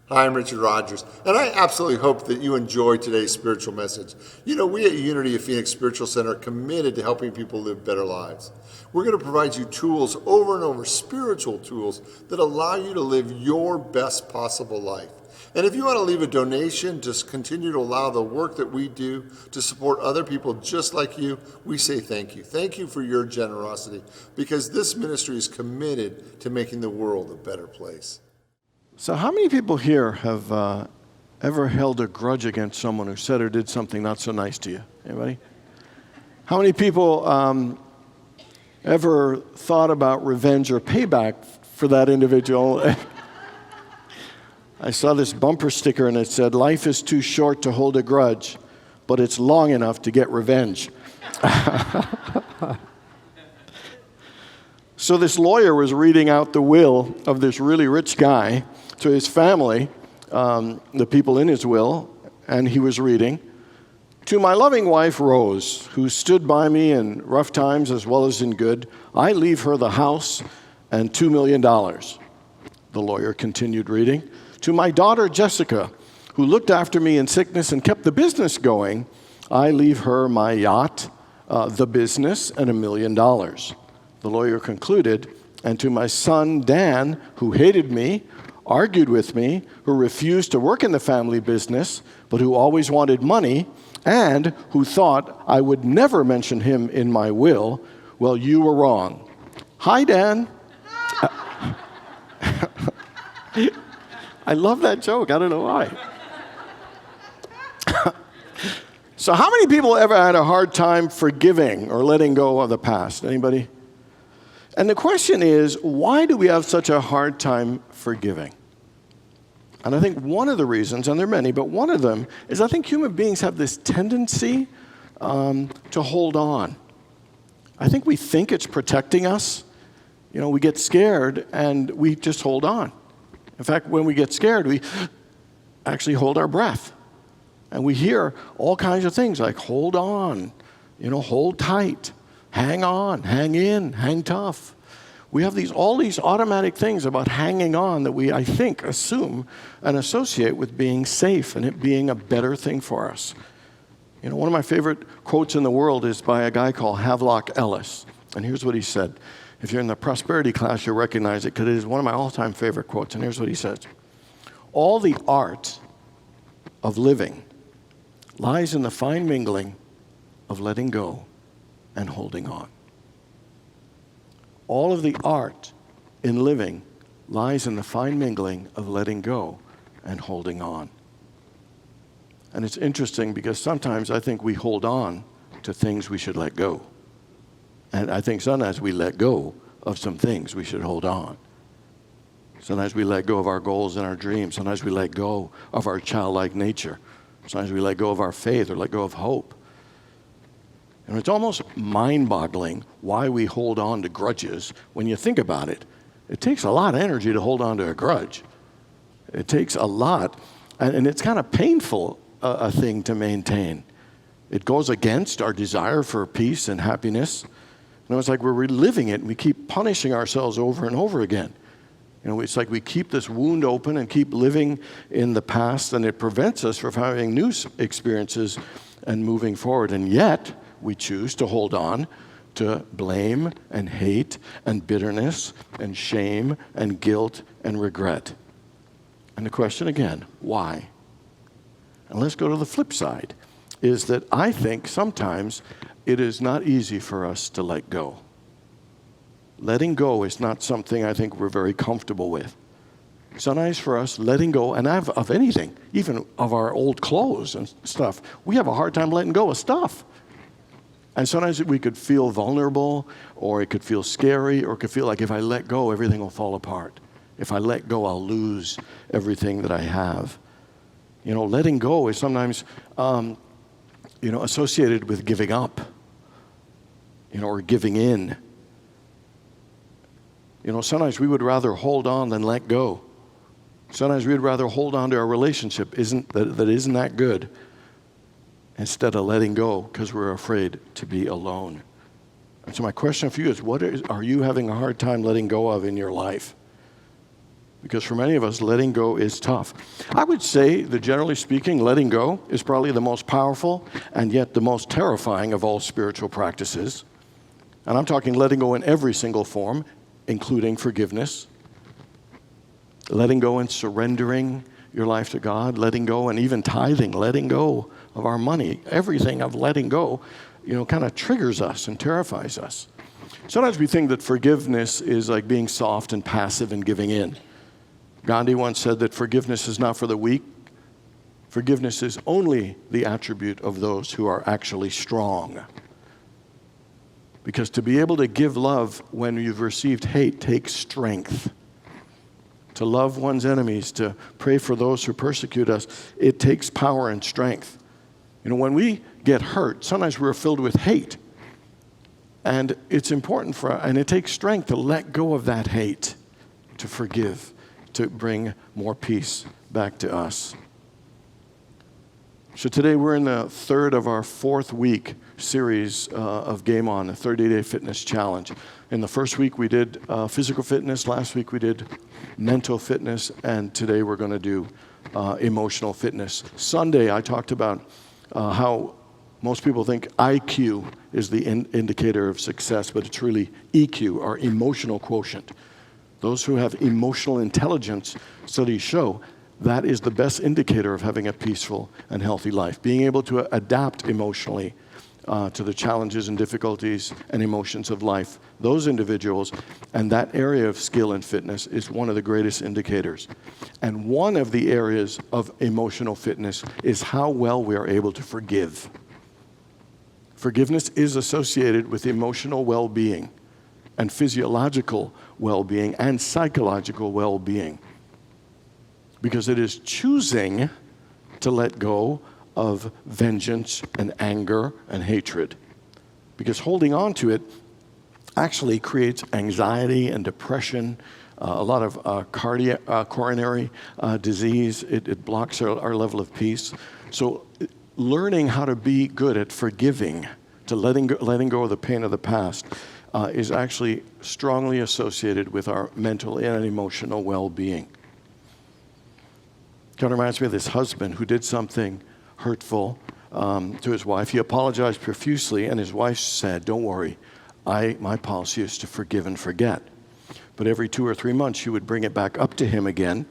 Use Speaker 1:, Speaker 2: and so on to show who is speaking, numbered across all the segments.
Speaker 1: Hi, I'm Richard Rogers, and I absolutely hope that you enjoyed today's spiritual message. You know, we at Unity of Phoenix Spiritual Center are committed to helping people live better lives. We're going to provide you tools over and over, spiritual tools that allow you to live your best possible life. And if you want to leave a donation to continue to allow the work that we do to support other people just like you, we say thank you. Thank you for your generosity, because this ministry is committed to making the world a better place.
Speaker 2: So how many people here have ever held a grudge against someone who said or did something not so nice to you? Anybody? How many people ever thought about revenge or payback for that individual? I saw this bumper sticker and it said, "Life is too short to hold a grudge, but it's long enough to get revenge." So this lawyer was reading out the will of this really rich guy to his family, the people in his will, and he was reading, "To my loving wife, Rose, who stood by me in rough times as well as in good, I leave her the house and $2 million. The lawyer continued reading, "To my daughter, Jessica, who looked after me in sickness and kept the business going, I leave her my yacht, the business, and $1 million. The lawyer concluded, "And to my son, Dan, who hated me, argued with me, who refused to work in the family business, but who always wanted money, and who thought I would never mention him in my will, well, you were wrong. Hi, Dan." I love that joke. I don't know why. So how many people ever had a hard time forgiving or letting go of the past? Anybody? And the question is, why do we have such a hard time forgiving? And I think one of the reasons, and there are many, but one of them is I think human beings have this tendency to hold on. I think we think it's protecting us. You know, we get scared and we just hold on. In fact, when we get scared, we actually hold our breath. And we hear all kinds of things like hold on, hold tight, hang on, hang in, hang tough. We have all these automatic things about hanging on that we, I think, assume and associate with being safe and it being a better thing for us. One of my favorite quotes in the world is by a guy called Havelock Ellis. And here's what he said. If you're in the prosperity class, you'll recognize it because it is one of my all-time favorite quotes. And here's what he says. "All the art of living lies in the fine mingling of letting go and holding on." All of the art in living lies in the fine mingling of letting go and holding on. And it's interesting because sometimes I think we hold on to things we should let go. And I think sometimes we let go of some things we should hold on. Sometimes we let go of our goals and our dreams. Sometimes we let go of our childlike nature. Sometimes we let go of our faith or let go of hope. And it's almost mind-boggling why we hold on to grudges. When you think about it, it takes a lot of energy to hold on to a grudge. It takes a lot, and it's kind of painful a thing to maintain. It goes against our desire for peace and happiness. It's like we're reliving it, and we keep punishing ourselves over and over again. It's like we keep this wound open and keep living in the past, and it prevents us from having new experiences and moving forward. And yet, we choose to hold on to blame and hate and bitterness and shame and guilt and regret. And the question again, why? And let's go to the flip side, is that I think sometimes it is not easy for us to let go. Letting go is not something I think we're very comfortable with. Sometimes for us, letting go, and of anything, even of our old clothes and stuff, we have a hard time letting go of stuff. And sometimes we could feel vulnerable, or it could feel scary, or it could feel like if I let go, everything will fall apart. If I let go, I'll lose everything that I have. Letting go is sometimes, associated with giving up, or giving in. Sometimes we would rather hold on than let go. Sometimes we'd rather hold on to our relationship that isn't that good instead of letting go because we're afraid to be alone. And so my question for you is, what are you having a hard time letting go of in your life? Because for many of us, letting go is tough. I would say that generally speaking, letting go is probably the most powerful and yet the most terrifying of all spiritual practices. And I'm talking letting go in every single form, including forgiveness. Letting go and surrendering your life to God, letting go and even tithing, letting go of our money. Everything of letting go, kind of triggers us and terrifies us. Sometimes we think that forgiveness is like being soft and passive and giving in. Gandhi once said that forgiveness is not for the weak. Forgiveness is only the attribute of those who are actually strong. Because to be able to give love when you've received hate takes strength. To love one's enemies, to pray for those who persecute us, it takes power and strength. When we get hurt, sometimes we're filled with hate. And it's important and it takes strength to let go of that hate, to forgive, to bring more peace back to us. So today we're in the third of our 4th week series of Game On, the 30-Day Fitness Challenge. In the first week we did physical fitness, last week we did mental fitness, and today we're going to do emotional fitness. Sunday I talked about how most people think IQ is the indicator of success, but it's really EQ, or emotional quotient. Those who have emotional intelligence, studies show, that is the best indicator of having a peaceful and healthy life. Being able to adapt emotionally to the challenges and difficulties and emotions of life. Those individuals and that area of skill and fitness is one of the greatest indicators. And one of the areas of emotional fitness is how well we are able to forgive. Forgiveness is associated with emotional well-being and physiological well-being and psychological well-being. Because it is choosing to let go of vengeance and anger and hatred. Because holding on to it actually creates anxiety and depression, a lot of coronary disease. It blocks our level of peace. So learning how to be good at forgiving, to letting go of the pain of the past, is actually strongly associated with our mental and emotional well-being. Kind of reminds me of this husband who did something hurtful to his wife. He apologized profusely, and his wife said, "Don't worry, my policy is to forgive and forget." But every 2 or 3 months, she would bring it back up to him again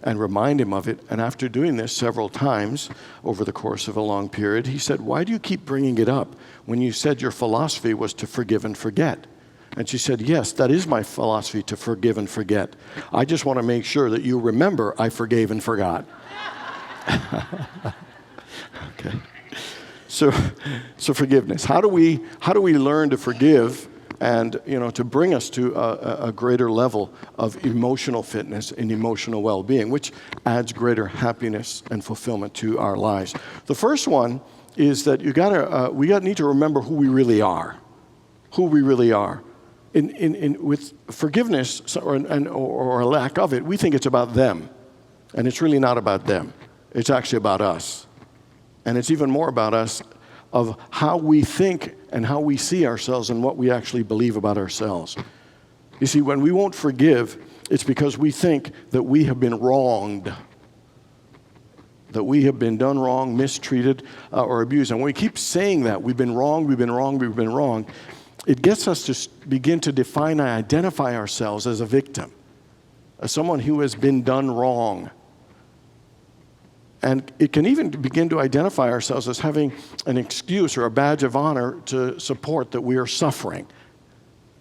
Speaker 2: and remind him of it. And after doing this several times over the course of a long period, he said, "Why do you keep bringing it up when you said your philosophy was to forgive and forget?" And she said, "Yes, that is my philosophy, to forgive and forget. I just want to make sure that you remember I forgave and forgot." Okay. So forgiveness. How do we learn to forgive and to bring us to a greater level of emotional fitness and emotional well-being, which adds greater happiness and fulfillment to our lives? The first one is that we need to remember who we really are. Who we really are. With forgiveness or a lack of it, we think it's about them. And it's really not about them. It's actually about us. And it's even more about us, of how we think and how we see ourselves and what we actually believe about ourselves. You see, when we won't forgive, it's because we think that we have been wronged, that we have been done wrong, mistreated, or abused. And when we keep saying that, we've been wrong, we've been wrong, we've been wrong, it gets us to begin to define and identify ourselves as a victim, as someone who has been done wrong. And it can even begin to identify ourselves as having an excuse or a badge of honor to support that we are suffering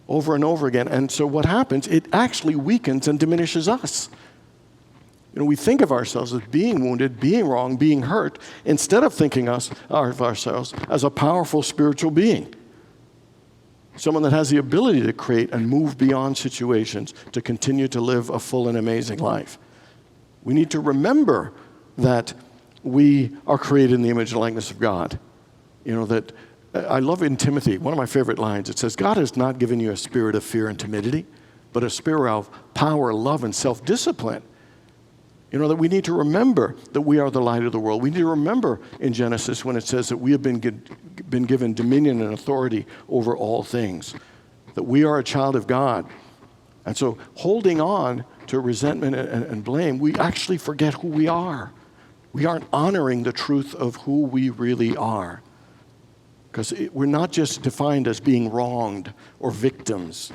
Speaker 2: over and over again. And so what happens, it actually weakens and diminishes us. We think of ourselves as being wounded, being wrong, being hurt, instead of thinking of ourselves as a powerful spiritual being. Someone that has the ability to create and move beyond situations to continue to live a full and amazing life. We need to remember that we are created in the image and likeness of God. That I love in Timothy, one of my favorite lines, it says, "God has not given you a spirit of fear and timidity, but a spirit of power, love, and self-discipline." That we need to remember that we are the light of the world. We need to remember in Genesis when it says that we have been given dominion and authority over all things, that we are a child of God. And so holding on to resentment and blame, we actually forget who we are. We aren't honoring the truth of who we really are. Because we're not just defined as being wronged or victims,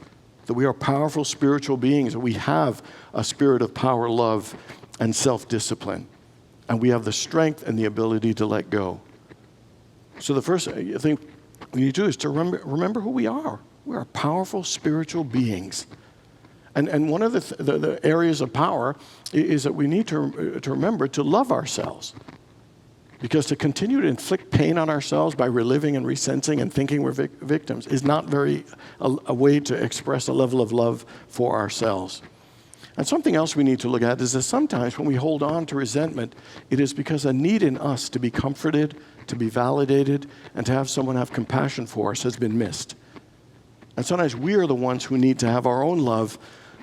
Speaker 2: that we are powerful spiritual beings, that we have a spirit of power, love, and self-discipline. And we have the strength and the ability to let go. So the first thing we need to do is to remember who we are. We are powerful spiritual beings. And one of the areas of power is that we need to remember to love ourselves. Because to continue to inflict pain on ourselves by reliving and resensing and thinking we're victims is not a way to express a level of love for ourselves. And something else we need to look at is that sometimes when we hold on to resentment, it is because a need in us to be comforted, to be validated, and to have someone have compassion for us has been missed. And sometimes we are the ones who need to have our own love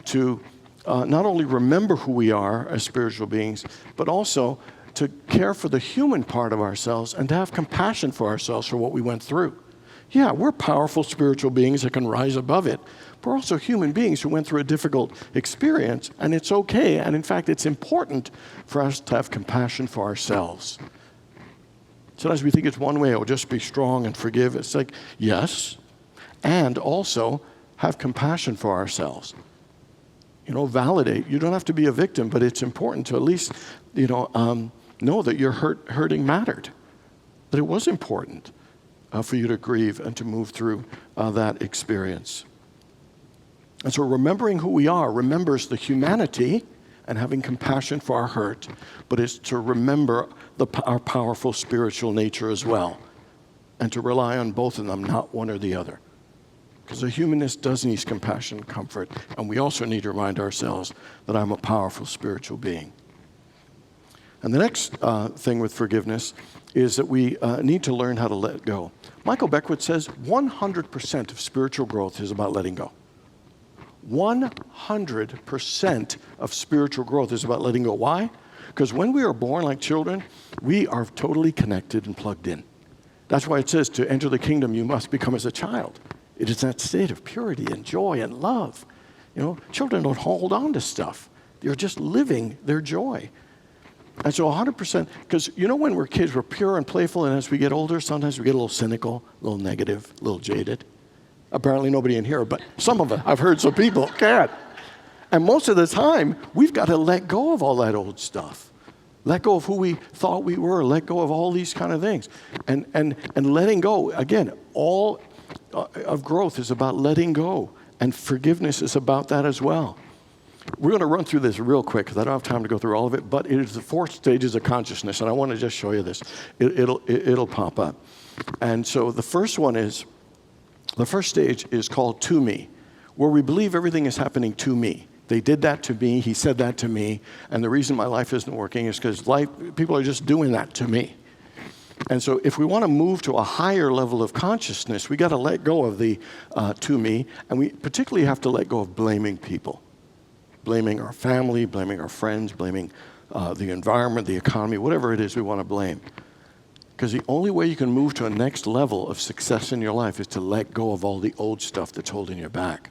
Speaker 2: to not only remember who we are as spiritual beings, but also to care for the human part of ourselves and to have compassion for ourselves for what we went through. Yeah, we're powerful spiritual beings that can rise above it. But we're also human beings who went through a difficult experience, and it's okay, and in fact, it's important for us to have compassion for ourselves. Sometimes we think it's one way, just be strong and forgive. It's like, yes, and also have compassion for ourselves. Validate. You don't have to be a victim, but it's important to at least, know that your hurting mattered, that it was important for you to grieve and to move through that experience. And so remembering who we are remembers the humanity and having compassion for our hurt, but it's to remember our powerful spiritual nature as well, and to rely on both of them, not one or the other. Because the humanist does need compassion and comfort, and we also need to remind ourselves that I'm a powerful spiritual being. And the next thing with forgiveness is that we need to learn how to let go. Michael Beckwith says 100% of spiritual growth is about letting go. 100% of spiritual growth is about letting go. Why? Because when we are born like children, we are totally connected and plugged in. That's why it says to enter the kingdom, you must become as a child. It is that state of purity and joy and love. Children don't hold on to stuff. They're just living their joy. And so 100%, because when we're kids, we're pure and playful, and as we get older, sometimes we get a little cynical, a little negative, a little jaded. Apparently nobody in here, but some of it, I've heard some people can. And most of the time, we've got to let go of all that old stuff. Let go of who we thought we were, let go of all these kind of things. And letting go, again, all of growth is about letting go, and forgiveness is about that as well. We're going to run through this real quick because I don't have time to go through all of it, but it is the 4 stages of consciousness, and I want to just show you this. It'll pop up. And so the first stage is called to me, where we believe everything is happening to me. They did that to me, he said that to me, and the reason my life isn't working is because people are just doing that to me. And so if we want to move to a higher level of consciousness, we got to let go of the to me, and we particularly have to let go of blaming people. Blaming our family, blaming our friends, blaming the environment, the economy, whatever it is we want to blame. Because the only way you can move to a next level of success in your life is to let go of all the old stuff that's holding you back.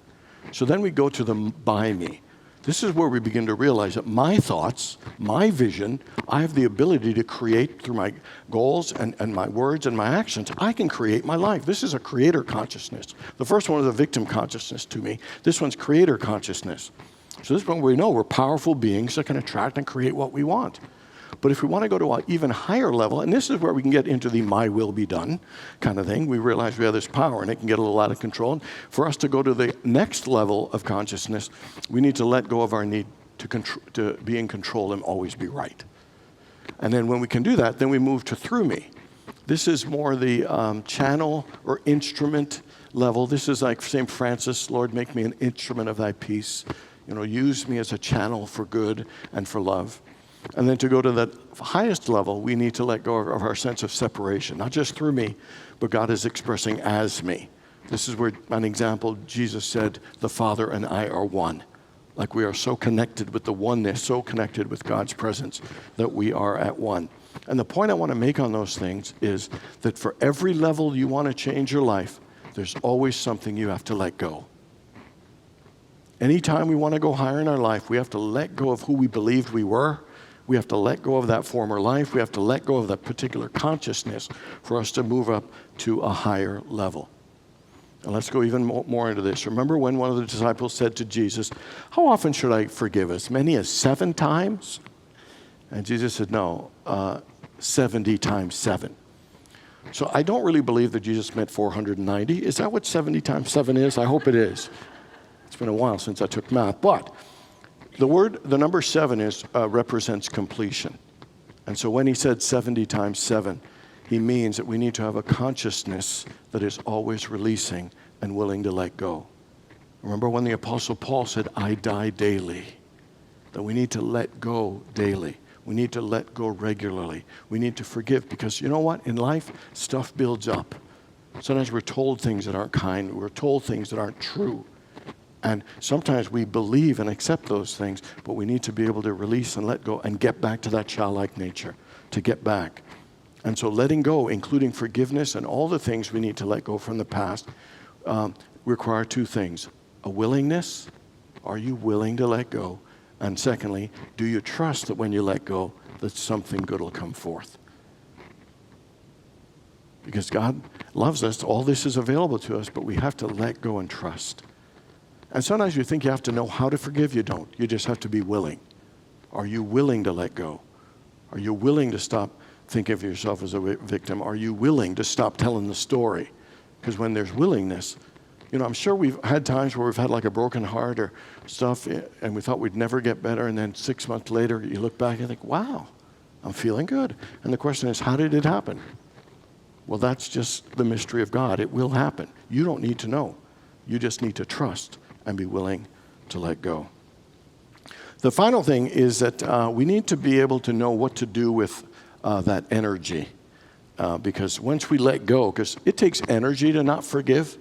Speaker 2: So then we go to the by me. This is where we begin to realize that my thoughts, my vision, I have the ability to create through my goals and my words and my actions. I can create my life. This is a creator consciousness. The first one is a victim consciousness to me. This one's creator consciousness. So this is when we know we're powerful beings that can attract and create what we want. But if we want to go to an even higher level, and this is where we can get into the my will be done kind of thing, we realize we have this power and it can get a little out of control. And for us to go to the next level of consciousness, we need to let go of our need to be in control and always be right. And then when we can do that, then we move to through me. This is more the channel or instrument level. This is like St. Francis, Lord, make me an instrument of thy peace. Use me as a channel for good and for love. And then to go to the highest level, we need to let go of our sense of separation, not just through me, but God is expressing as me. This is where, an example, Jesus said, the Father and I are one. Like we are so connected with the oneness, so connected with God's presence that we are at one. And the point I want to make on those things is that for every level you want to change your life, there's always something you have to let go. Anytime we want to go higher in our life, we have to let go of who we believed we were. We have to let go of that former life. We have to let go of that particular consciousness for us to move up to a higher level. And let's go even more into this. Remember when one of the disciples said to Jesus, how often should I forgive? As many as 7 times? And Jesus said, no, 70 times 7. So I don't really believe that Jesus meant 490. Is that what 70 times 7 is? I hope it is. It's been a while since I took math. But the number 7 represents completion. And so when he said 70 times 7, he means that we need to have a consciousness that is always releasing and willing to let go. Remember when the Apostle Paul said, I die daily, that we need to let go daily. We need to let go regularly. We need to forgive because you know what? In life, stuff builds up. Sometimes we're told things that aren't kind. We're told things that aren't true. And sometimes we believe and accept those things, but we need to be able to release and let go and get back to that childlike nature, to get back. And so letting go, including forgiveness and all the things we need to let go from the past, require 2 things. A willingness. Are you willing to let go? And secondly, do you trust that when you let go, that something good will come forth? Because God loves us. All this is available to us, but we have to let go and trust. And sometimes you think you have to know how to forgive. You don't. You just have to be willing. Are you willing to let go? Are you willing to stop thinking of yourself as a victim? Are you willing to stop telling the story? Because when there's willingness, I'm sure we've had times where we've had like a broken heart or stuff, and we thought we'd never get better, and then 6 months later, you look back and think, wow, I'm feeling good. And the question is, how did it happen? Well, that's just the mystery of God. It will happen. You don't need to know. You just need to trust and be willing to let go. The final thing is that we need to be able to know what to do with that energy. Because once we let go, because it takes energy to not forgive,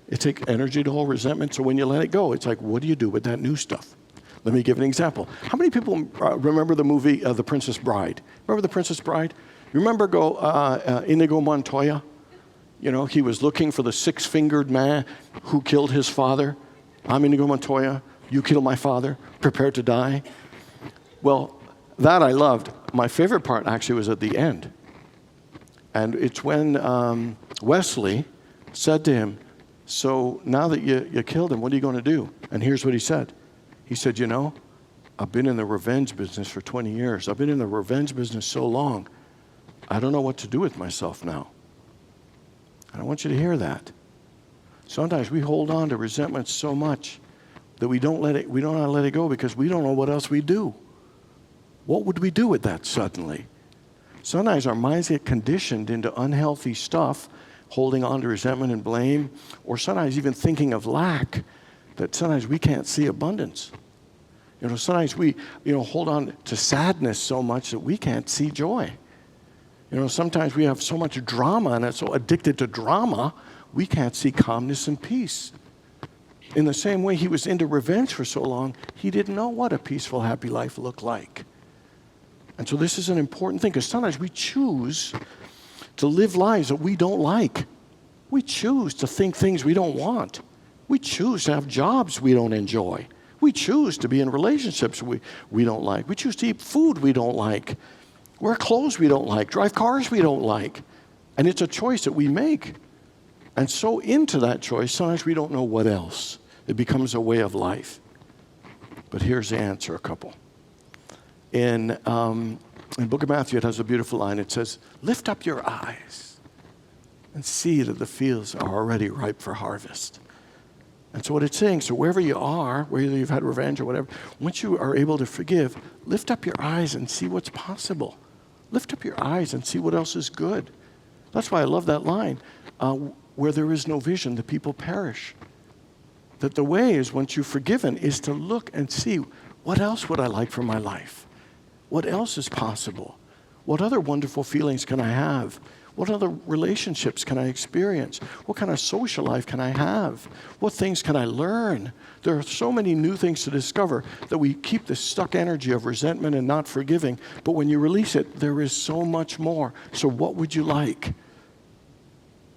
Speaker 2: it takes energy to hold resentment. So when you let it go, it's like, what do you do with that new stuff? Let me give an example. How many people remember the movie The Princess Bride? Remember The Princess Bride? You remember Inigo Montoya? He was looking for the 6-fingered man who killed his father. I'm Inigo Montoya. You killed my father. Prepare to die. Well, that I loved. My favorite part actually was at the end. And it's when Wesley said to him, so now that you killed him, what are you going to do? And here's what he said. He said, I've been in the revenge business for 20 years. I've been in the revenge business so long, I don't know what to do with myself now. And I want you to hear that. Sometimes we hold on to resentment so much that we don't know how to let it go because we don't know what else we do. What would we do with that suddenly? Sometimes our minds get conditioned into unhealthy stuff, holding on to resentment and blame, or sometimes even thinking of lack, that sometimes we can't see abundance. Sometimes we, hold on to sadness so much that we can't see joy. Sometimes we have so much drama and are so addicted to drama, we can't see calmness and peace. In the same way he was into revenge for so long, he didn't know what a peaceful, happy life looked like. And so this is an important thing, because sometimes we choose to live lives that we don't like. We choose to think things we don't want. We choose to have jobs we don't enjoy. We choose to be in relationships we don't like. We choose to eat food we don't like, wear clothes we don't like, drive cars we don't like. And it's a choice that we make. And so into that choice, sometimes we don't know what else. It becomes a way of life. But here's the answer, a couple. In the book of Matthew, it has a beautiful line. It says, lift up your eyes and see that the fields are already ripe for harvest. And so what it's saying, so wherever you are, whether you've had revenge or whatever, once you are able to forgive, lift up your eyes and see what's possible. Lift up your eyes and see what else is good. That's why I love that line. Where there is no vision, the people perish. That the way is, once you've forgiven, is to look and see, what else would I like for my life? What else is possible? What other wonderful feelings can I have? What other relationships can I experience? What kind of social life can I have? What things can I learn? There are so many new things to discover that we keep this stuck energy of resentment and not forgiving. But when you release it, there is so much more. So what would you like?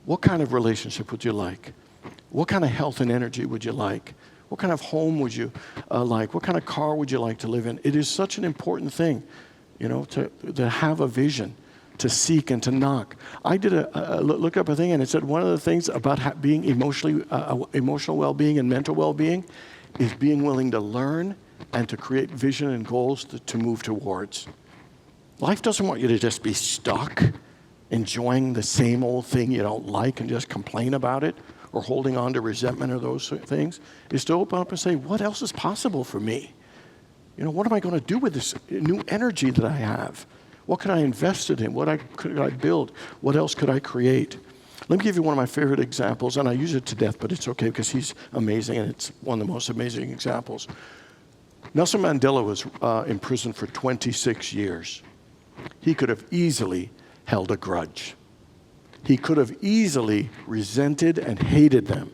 Speaker 2: What kind of relationship would you like? What kind of health and energy would you like? What kind of home would you like? What kind of car would you like to live in? It is such an important thing, to have a vision, to seek and to knock. I did a look up a thing, and it said one of the things about being emotional well-being and mental well-being is being willing to learn and to create vision and goals to move towards. Life doesn't want you to just be stuck enjoying the same old thing you don't like and just complain about it, or holding on to resentment or those things. Is to open up and say, what else is possible for me? What am I going to do with this new energy that I have? What can I invest it in? Could I build? What else could I create? Let me give you one of my favorite examples, and I use it to death, but it's okay because he's amazing, and it's one of the most amazing examples. Nelson Mandela was in prison for 26 years. He could have easily held a grudge. He could have easily resented and hated them,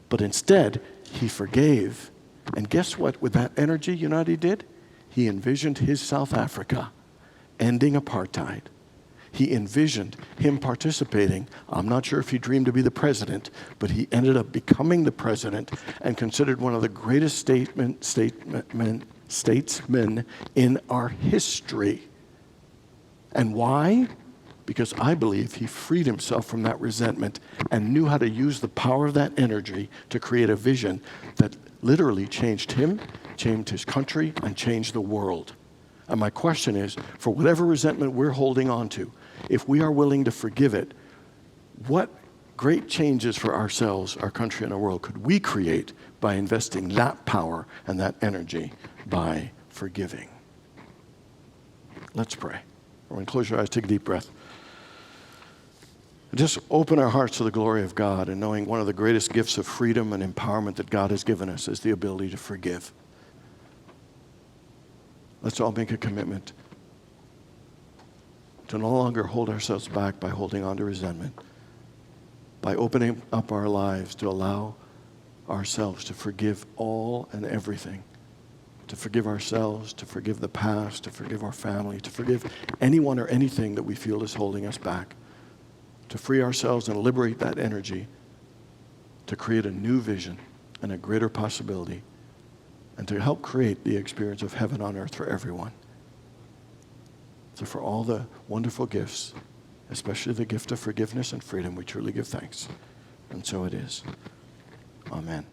Speaker 2: but instead, he forgave. And guess what? With that energy, you know what he did? He envisioned his South Africa ending apartheid. He envisioned him participating. I'm not sure if he dreamed to be the president, but he ended up becoming the president and considered one of the greatest statesmen in our history. And why? Because I believe he freed himself from that resentment and knew how to use the power of that energy to create a vision that literally changed him, changed his country, and changed the world. And my question is, for whatever resentment we're holding on to, if we are willing to forgive it, what great changes for ourselves, our country, and our world could we create by investing that power and that energy by forgiving? Let's pray. We're going to close your eyes, take a deep breath. Just open our hearts to the glory of God, and knowing one of the greatest gifts of freedom and empowerment that God has given us is the ability to forgive. Let's all make a commitment to no longer hold ourselves back by holding on to resentment, by opening up our lives to allow ourselves to forgive all and everything, to forgive ourselves, to forgive the past, to forgive our family, to forgive anyone or anything that we feel is holding us back, to free ourselves and liberate that energy to create a new vision and a greater possibility, and to help create the experience of heaven on earth for everyone. So for all the wonderful gifts, especially the gift of forgiveness and freedom, we truly give thanks. And so it is. Amen.